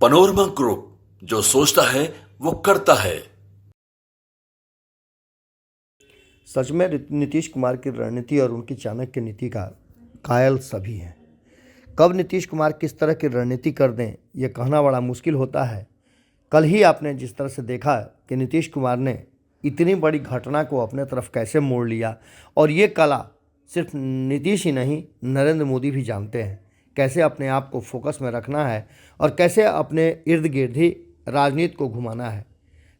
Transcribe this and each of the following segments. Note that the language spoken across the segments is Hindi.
पनोरमा ग्रुप, जो सोचता है वो करता है। सच में नीतीश कुमार की रणनीति और उनकी चाणक्य नीति का कायल सभी हैं। कब नीतीश कुमार किस तरह की रणनीति कर दें, यह कहना बड़ा मुश्किल होता है। कल ही आपने जिस तरह से देखा कि नीतीश कुमार ने इतनी बड़ी घटना को अपने तरफ कैसे मोड़ लिया, और ये कला सिर्फ नीतीश ही नहीं, नरेंद्र मोदी भी जानते हैं कैसे अपने आप को फोकस में रखना है और कैसे अपने इर्द गिर्द ही राजनीति को घुमाना है।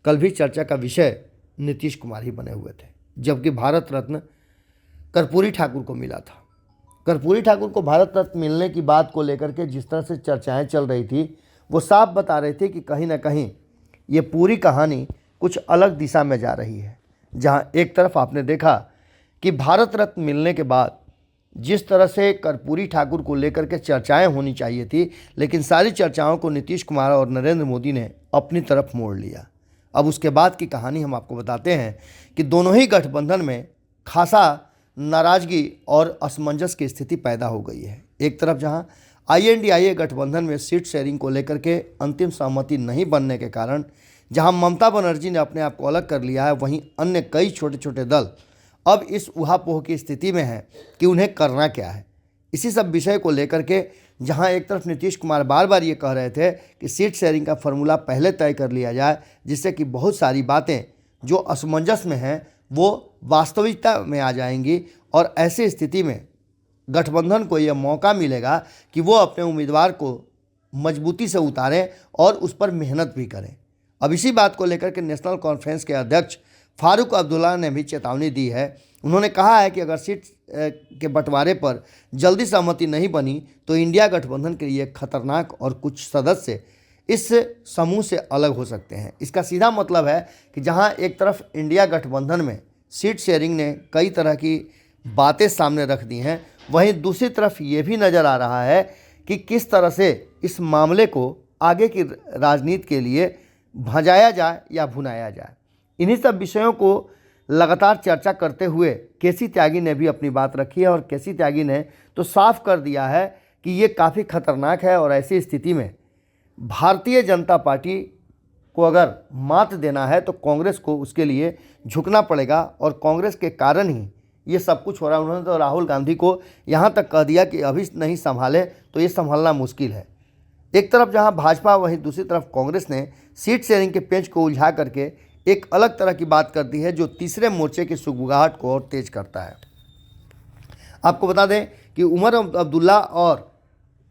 कल भी चर्चा का विषय नीतीश कुमार ही बने हुए थे, जबकि भारत रत्न कर्पूरी ठाकुर को मिला था। कर्पूरी ठाकुर को भारत रत्न मिलने की बात को लेकर के जिस तरह से चर्चाएं चल रही थी, वो साफ बता रही थी कि कहीं ना कहीं ये पूरी कहानी कुछ अलग दिशा में जा रही है। जहां एक तरफ आपने देखा कि भारत रत्न मिलने के बाद जिस तरह से कर्पूरी ठाकुर को लेकर के चर्चाएं होनी चाहिए थी, लेकिन सारी चर्चाओं को नीतीश कुमार और नरेंद्र मोदी ने अपनी तरफ मोड़ लिया। अब उसके बाद की कहानी हम आपको बताते हैं कि दोनों ही गठबंधन में खासा नाराजगी और असमंजस की स्थिति पैदा हो गई है। एक तरफ जहां INDIA गठबंधन में सीट शेयरिंग को लेकर के अंतिम सहमति नहीं बनने के कारण जहां ममता बनर्जी ने अपने आप को अलग कर लिया है, वहीं अन्य कई छोटे छोटे दल अब इस उहापोह की स्थिति में है कि उन्हें करना क्या है। इसी सब विषय को लेकर के जहां एक तरफ नीतीश कुमार बार बार ये कह रहे थे कि सीट शेयरिंग का फॉर्मूला पहले तय कर लिया जाए, जिससे कि बहुत सारी बातें जो असमंजस में हैं वो वास्तविकता में आ जाएंगी, और ऐसी स्थिति में गठबंधन को यह मौका मिलेगा कि वो अपने उम्मीदवार को मजबूती से उतारें और उस पर मेहनत भी करें। अब इसी बात को लेकर के नेशनल कॉन्फ्रेंस के अध्यक्ष फारूक अब्दुल्ला ने भी चेतावनी दी है। उन्होंने कहा है कि अगर सीट के बंटवारे पर जल्दी सहमति नहीं बनी तो इंडिया गठबंधन के लिए खतरनाक और कुछ सदस्य इस समूह से अलग हो सकते हैं। इसका सीधा मतलब है कि जहां एक तरफ इंडिया गठबंधन में सीट शेयरिंग ने कई तरह की बातें सामने रख दी हैं, वहीं दूसरी तरफ ये भी नज़र आ रहा है कि किस तरह से इस मामले को आगे की राजनीति के लिए भजाया जाए या भुनाया जाए। इन्हीं सब विषयों को लगातार चर्चा करते हुए केसी त्यागी ने भी अपनी बात रखी है, और केसी त्यागी ने तो साफ कर दिया है कि ये काफ़ी खतरनाक है, और ऐसी स्थिति में भारतीय जनता पार्टी को अगर मात देना है तो कांग्रेस को उसके लिए झुकना पड़ेगा, और कांग्रेस के कारण ही ये सब कुछ हो रहा है। उन्होंने तो राहुल गांधी को यहाँ तक कह दिया कि अभी नहीं संभाले तो ये संभालना मुश्किल है। एक तरफ जहाँ भाजपा, वहीं दूसरी तरफ कांग्रेस ने सीट शेयरिंग के पेंच को उलझा करके एक अलग तरह की बात कर दी है, जो तीसरे मोर्चे की सुगबुगाहट को और तेज करता है। आपको बता दें कि उमर अब्दुल्ला और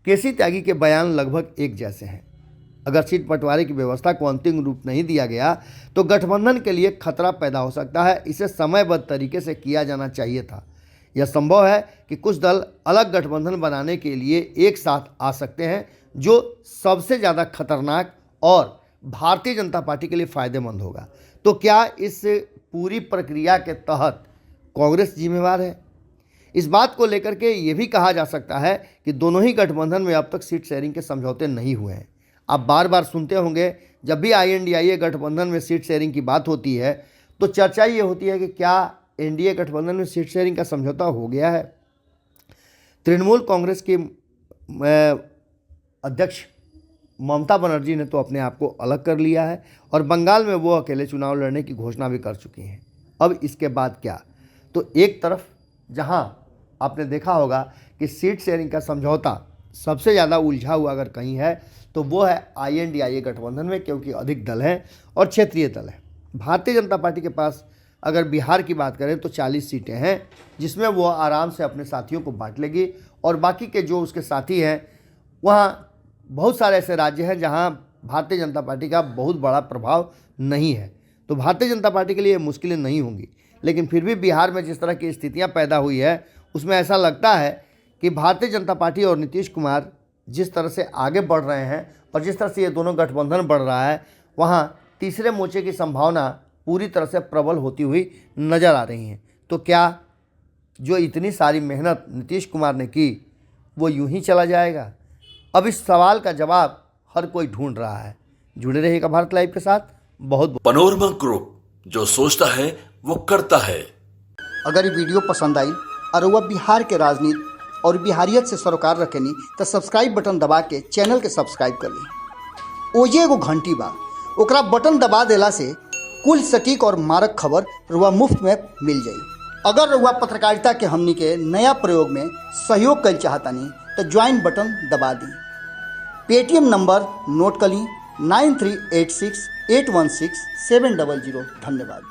केसी त्यागी के बयान लगभग एक जैसे हैं। अगर सीट बंटवारे की व्यवस्था को अंतिम रूप नहीं दिया गया तो गठबंधन के लिए खतरा पैदा हो सकता है। इसे समयबद्ध तरीके से किया जाना चाहिए था। यह संभव है कि कुछ दल अलग गठबंधन बनाने के लिए एक साथ आ सकते हैं, जो सबसे ज़्यादा खतरनाक और भारतीय जनता पार्टी के लिए फ़ायदेमंद होगा। तो क्या इस पूरी प्रक्रिया के तहत कांग्रेस जिम्मेवार है? इस बात को लेकर के ये भी कहा जा सकता है कि दोनों ही गठबंधन में अब तक सीट शेयरिंग के समझौते नहीं हुए हैं। आप बार बार सुनते होंगे, जब भी INDIA गठबंधन में सीट शेयरिंग की बात होती है तो चर्चा ये होती है कि क्या NDA गठबंधन में सीट शेयरिंग का समझौता हो गया है। तृणमूल कांग्रेस की अध्यक्ष ममता बनर्जी ने तो अपने आप को अलग कर लिया है, और बंगाल में वो अकेले चुनाव लड़ने की घोषणा भी कर चुकी हैं। अब इसके बाद क्या? तो एक तरफ जहां आपने देखा होगा कि सीट शेयरिंग का समझौता सबसे ज़्यादा उलझा हुआ अगर कहीं है तो वो है INDIA गठबंधन में, क्योंकि अधिक दल हैं और क्षेत्रीय दल हैं। भारतीय जनता पार्टी के पास अगर बिहार की बात करें तो 40 सीटें हैं, जिसमें वो आराम से अपने साथियों को बांट लेगी, और बाकी के जो उसके साथी हैं वहाँ बहुत सारे ऐसे राज्य हैं जहां भारतीय जनता पार्टी का बहुत बड़ा प्रभाव नहीं है। तो भारतीय जनता पार्टी के लिए मुश्किलें नहीं होंगी, लेकिन फिर भी बिहार में जिस तरह की स्थितियां पैदा हुई है उसमें ऐसा लगता है कि भारतीय जनता पार्टी और नीतीश कुमार जिस तरह से आगे बढ़ रहे हैं और जिस तरह से ये दोनों गठबंधन बढ़ रहा है, वहाँ तीसरे मोर्चे की संभावना पूरी तरह से प्रबल होती हुई नज़र आ रही हैं। तो क्या जो इतनी सारी मेहनत नीतीश कुमार ने की वो यूं ही चला जाएगा? अब इस सवाल का जवाब हर कोई ढूंढ रहा है। जुड़े रहिएगा भारत लाइव के साथ। बहुत पनोरमा ग्रुप, जो सोचता है वो करता है। अगर ये वीडियो पसंद आई और वह बिहार के राजनीति और बिहारियत से सरोकार रखेनी तो सब्सक्राइब बटन दबा के चैनल के सब्सक्राइब कर ली। ओजे एगो घंटी बा, ओकरा बटन दबा देला से कुल सटीक और मारक खबर रुआ मुफ्त में मिल जाई। अगर रुआ पत्रकारिता के हमनी के नया प्रयोग में सहयोग कर चाहतानी तो ज्वाइन बटन दबा दी। पेटीएम नंबर नोट कर ली 9386816700। धन्यवाद।